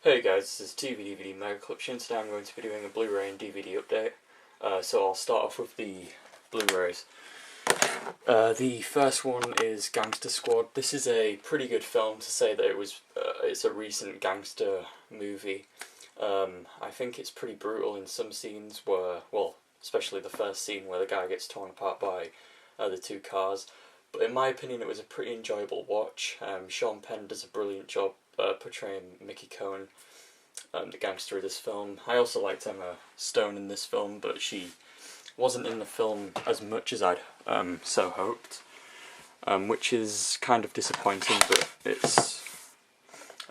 Hey guys, this is TV DVD Mega Collection. Today I'm going to be doing a Blu-ray and DVD update. So I'll start off with the Blu-rays. The first one is Gangster Squad. This is a pretty good film, to say that it's a recent gangster movie. I think it's pretty brutal in some scenes where, well, especially the first scene where the guy gets torn apart by the two cars. But in my opinion, it was a pretty enjoyable watch. Sean Penn does a brilliant job portraying Mickey Cohen, the gangster of this film. I also liked Emma Stone in this film, but she wasn't in the film as much as I'd so hoped, which is kind of disappointing, but it's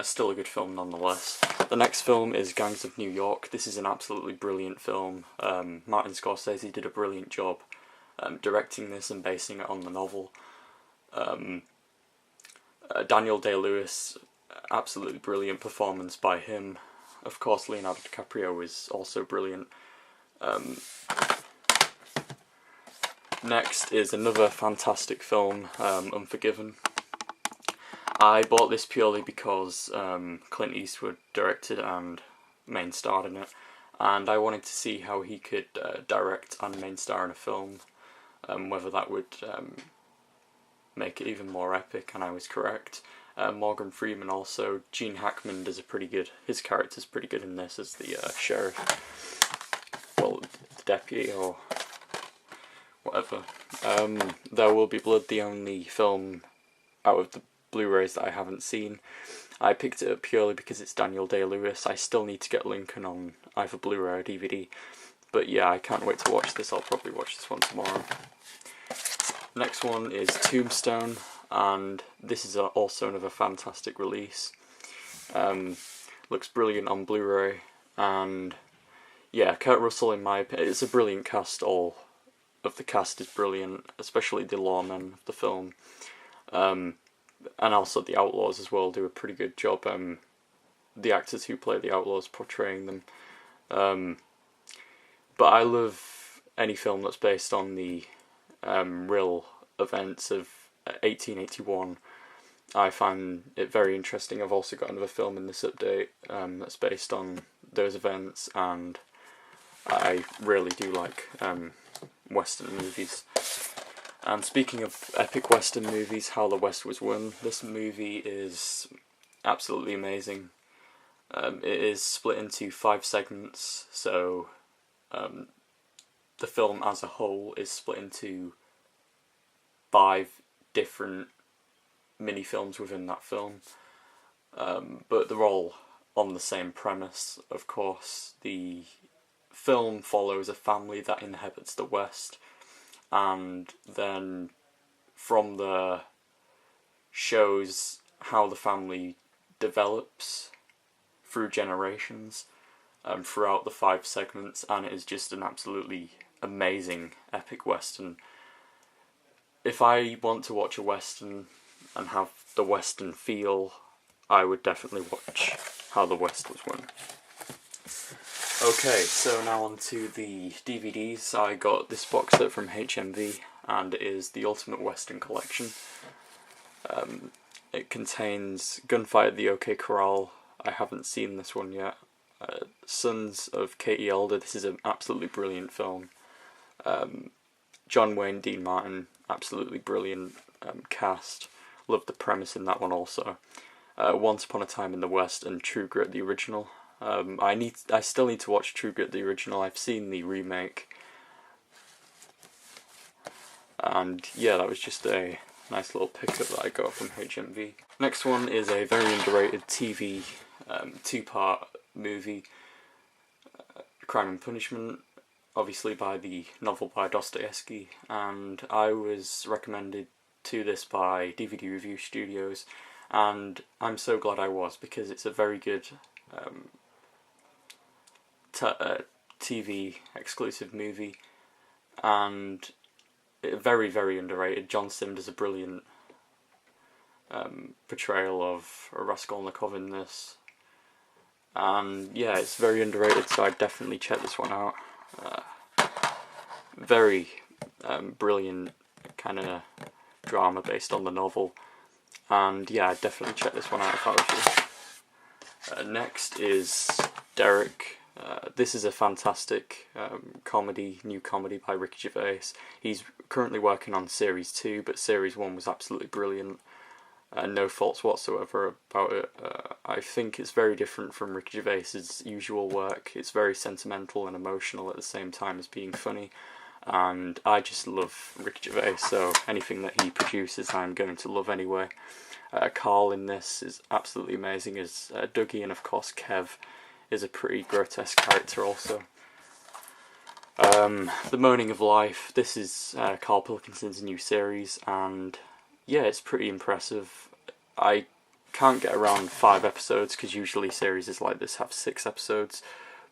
still a good film nonetheless. The next film is Gangs of New York. This is an absolutely brilliant film. Martin Scorsese did a brilliant job directing this and basing it on the novel. Daniel Day-Lewis, absolutely brilliant performance by him. Of course, Leonardo DiCaprio is also brilliant. Next is another fantastic film, Unforgiven. I bought this purely because Clint Eastwood directed and main starred in it, and I wanted to see how he could direct and main star in a film, whether that would make it even more epic, and I was correct. Morgan Freeman also. Gene Hackman does his character's pretty good in this as the sheriff, well, the deputy or whatever. There Will Be Blood, the only film out of the Blu-rays that I haven't seen. I picked it up purely because it's Daniel Day-Lewis. I still need to get Lincoln on either Blu-ray or DVD, but yeah, I can't wait to watch this. I'll probably watch this one tomorrow. Next one is Tombstone, and this is also another fantastic release. Looks brilliant on Blu-ray, and yeah, Kurt Russell, in my opinion, it's a brilliant cast. All of the cast is brilliant, especially the lawmen of the film, and also the outlaws as well do a pretty good job. The actors who play the outlaws portraying them, but I love any film that's based on the real events of 1881. I find it very interesting. I've also got another film in this update that's based on those events, and I really do like Western movies. And speaking of epic Western movies, How the West Was Won, this movie is absolutely amazing. It is split into 5 segments, so the film as a whole is split into 5 different mini-films within that film, but they're all on the same premise. Of course, the film follows a family that inhabits the West, and then from there shows how the family develops through generations throughout the 5 segments, and it is just an absolutely amazing epic Western. If I want to watch a Western and have the Western feel, I would definitely watch How the West Was Won. Okay, so now on to the DVDs. I got this box set from HMV, and it is the Ultimate Western Collection. It contains Gunfight at the OK Corral. I haven't seen this one yet. Sons of Katie Elder. This is an absolutely brilliant film. John Wayne, Dean Martin, absolutely brilliant cast. Love the premise in that one also. Once Upon a Time in the West and True Grit, the original. I still need to watch True Grit, the original. I've seen the remake, and yeah, that was just a nice little pickup that I got from HMV. Next one is a very underrated TV 2-part movie, Crime and Punishment, obviously by the novel by Dostoevsky, and I was recommended to this by DVD Review Studios, and I'm so glad I was, because it's a very good TV exclusive movie, and very, very underrated. John Sim does a brilliant portrayal of Raskolnikov in this, and yeah, it's very underrated, so I'd definitely check this one out. Very brilliant kind of drama based on the novel, and yeah, I'd definitely check this one out if I was you. Next is Derek. This is a fantastic new comedy by Ricky Gervais. He's currently working on Series 2, but Series 1 was absolutely brilliant. No faults whatsoever about it. I think it's very different from Ricky Gervais's usual work. It's very sentimental and emotional at the same time as being funny. And I just love Ricky Gervais, so anything that he produces I'm going to love anyway. Carl in this is absolutely amazing as Dougie, and of course Kev is a pretty grotesque character also. The Moaning of Life, this is Carl Pilkinson's new series, and yeah, it's pretty impressive. I can't get around 5 episodes because usually series like this have 6 episodes,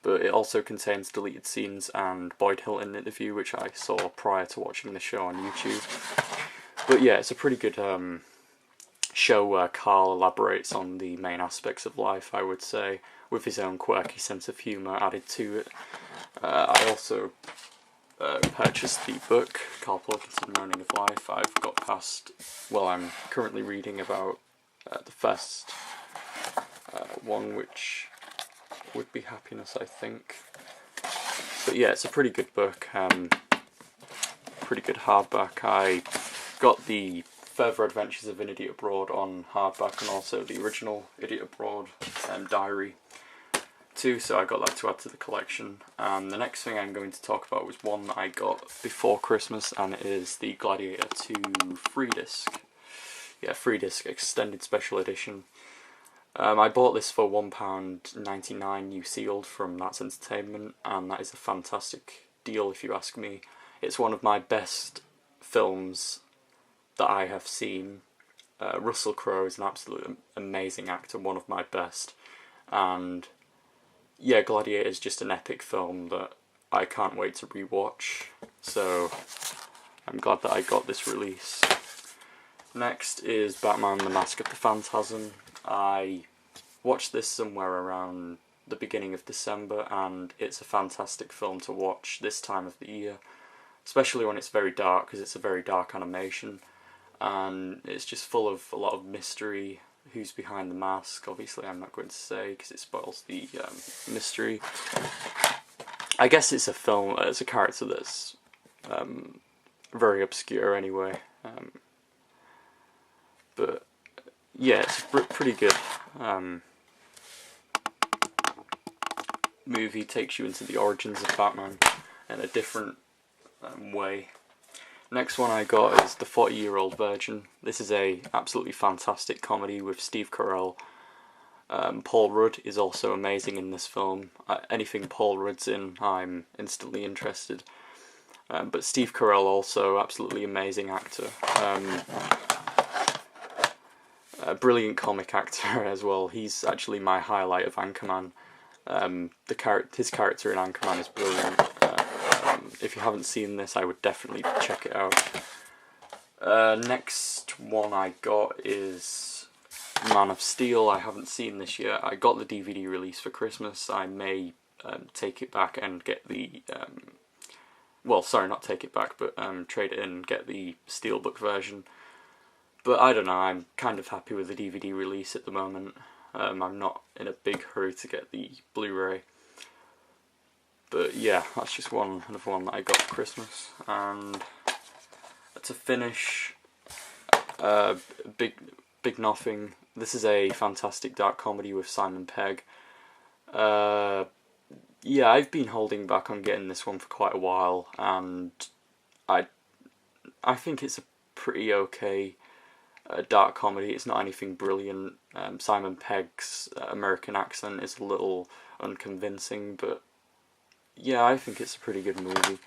but it also contains deleted scenes and Boyd Hilton interview, which I saw prior to watching the show on YouTube. But yeah, it's a pretty good show where Carl elaborates on the main aspects of life, I would say, with his own quirky sense of humour added to it. I also purchased the book, Carl Pilkington, Moaning of Life. I've got past, well, I'm currently reading about the first one, which would be Happiness, I think. But yeah, it's a pretty good book, pretty good hardback. I got the Further Adventures of an Idiot Abroad on hardback, and also the original Idiot Abroad diary too, so I got that to add to the collection. And the next thing I'm going to talk about was one that I got before Christmas, and it is the Gladiator 2 free disc. Yeah, free disc extended special edition. I bought this for £1.99 new sealed from That's Entertainment, and that is a fantastic deal if you ask me. It's one of my best films that I have seen. Russell Crowe is an absolutely amazing actor, one of my best, and yeah, Gladiator is just an epic film that I can't wait to rewatch, so I'm glad that I got this release. Next is Batman the Mask of the Phantasm. I watched this somewhere around the beginning of December, and it's a fantastic film to watch this time of the year, especially when it's very dark, because it's a very dark animation, and it's just full of a lot of mystery. Who's behind the mask? Obviously I'm not going to say because it spoils the mystery. I guess it's a film, it's a character that's very obscure anyway, but yeah, it's a pretty good movie. Takes you into the origins of Batman in a different way. Next one I got is The 40-Year-Old Virgin. This is a absolutely fantastic comedy with Steve Carell. Paul Rudd is also amazing in this film. Anything Paul Rudd's in, I'm instantly interested. But Steve Carell also, absolutely amazing actor. A brilliant comic actor as well. He's actually my highlight of Anchorman. His character in Anchorman is brilliant. If you haven't seen this, I would definitely check it out. Next one I got is Man of Steel. I haven't seen this yet. I got the DVD release for Christmas. I may take it back and get the... well, sorry, not take it back, but trade it in and get the Steelbook version. But I don't know, I'm kind of happy with the DVD release at the moment. I'm not in a big hurry to get the Blu-ray. But yeah, that's just another one that I got for Christmas. And to finish, Big Nothing. This is a fantastic dark comedy with Simon Pegg. Yeah, I've been holding back on getting this one for quite a while, and I think it's a pretty okay dark comedy. It's not anything brilliant. Simon Pegg's American accent is a little unconvincing, but yeah, I think it's a pretty good movie.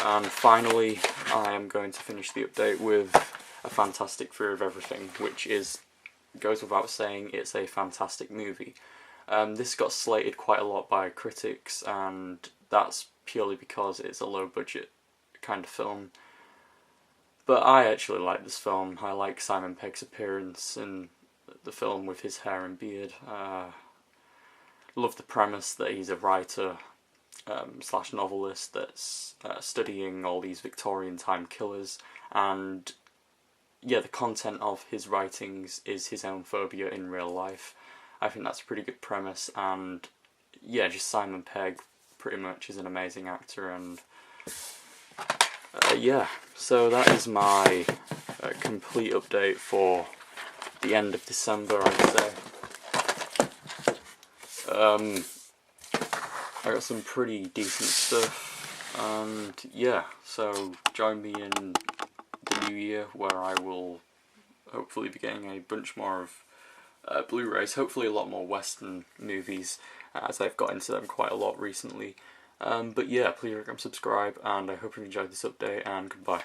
And finally, I am going to finish the update with A Fantastic Fear of Everything, which goes without saying, it's a fantastic movie. This got slated quite a lot by critics, and that's purely because it's a low-budget kind of film. But I actually like this film. I like Simon Pegg's appearance in the film with his hair and beard. Love the premise that he's a writer slash novelist that's studying all these Victorian time killers, and yeah, the content of his writings is his own phobia in real life, I think that's a pretty good premise, and yeah, just Simon Pegg pretty much is an amazing actor, and yeah, so that is my complete update for the end of December, I'd say. I got some pretty decent stuff, and yeah, so join me in the new year where I will hopefully be getting a bunch more of Blu-rays, hopefully a lot more Western movies, as I've got into them quite a lot recently. But yeah, please subscribe, and I hope you enjoyed this update, and goodbye.